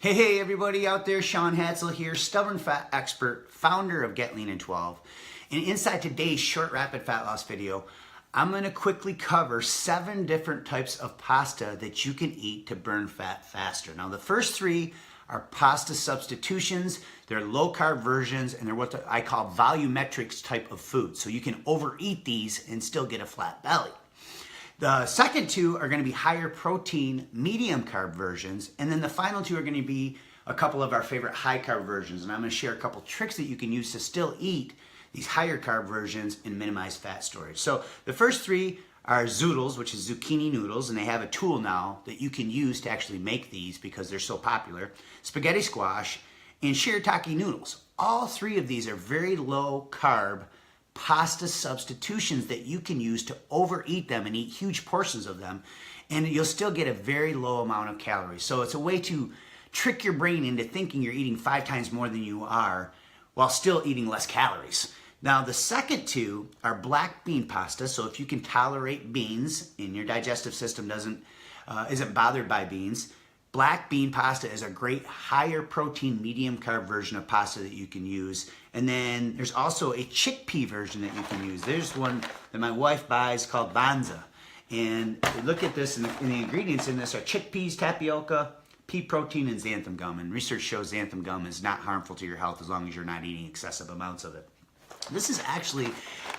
Hey everybody out there, Shaun Hadsall here, stubborn fat expert, founder of Get Lean in 12. And inside today's short rapid fat loss video, I'm gonna quickly cover 7 different types of pasta that you can eat to burn fat faster. Now the first 3 are pasta substitutions. They're low carb versions and they're what I call volumetrics type of food. So you can overeat these and still get a flat belly. The second 2 are going to be higher protein, medium carb versions. And then the final 2 are going to be a couple of our favorite high carb versions. And I'm going to share a couple tricks that you can use to still eat these higher carb versions and minimize fat storage. So the first 3 are zoodles, which is zucchini noodles. And they have a tool now that you can use to actually make these because they're so popular. Spaghetti squash and shirataki noodles. All 3 of these are very low carb pasta substitutions that you can use to overeat them and eat huge portions of them, and you'll still get a very low amount of calories. So it's a way to trick your brain into thinking you're eating 5 times more than you are while still eating less calories. Now the second 2 are black bean pasta. So if you can tolerate beans and your digestive system isn't bothered by beans, black bean pasta is a great higher protein, medium carb version of pasta that you can use. And then there's also a chickpea version that you can use. There's one that my wife buys called Banza. And look at this, and the ingredients in this are chickpeas, tapioca, pea protein, and xanthan gum. And research shows xanthan gum is not harmful to your health as long as you're not eating excessive amounts of it. This is actually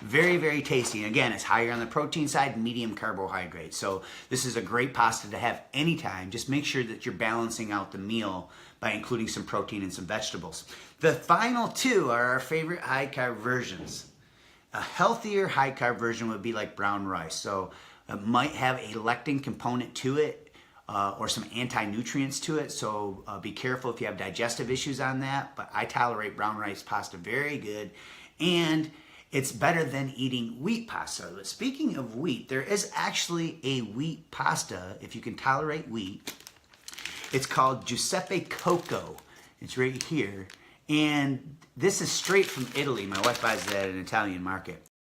very, very tasty. And again, it's higher on the protein side, medium carbohydrate. So this is a great pasta to have anytime. Just make sure that you're balancing out the meal by including some protein and some vegetables. The final 2 are our favorite high carb versions. A healthier high carb version would be like brown rice. So it might have a lectin component to it or some anti-nutrients to it. So be careful if you have digestive issues on that. But I tolerate brown rice pasta very good. And it's better than eating wheat pasta. But speaking of wheat, there is actually a wheat pasta, if you can tolerate wheat. It's called Giuseppe Coco. It's right here. And this is straight from Italy. My wife buys that at an Italian market.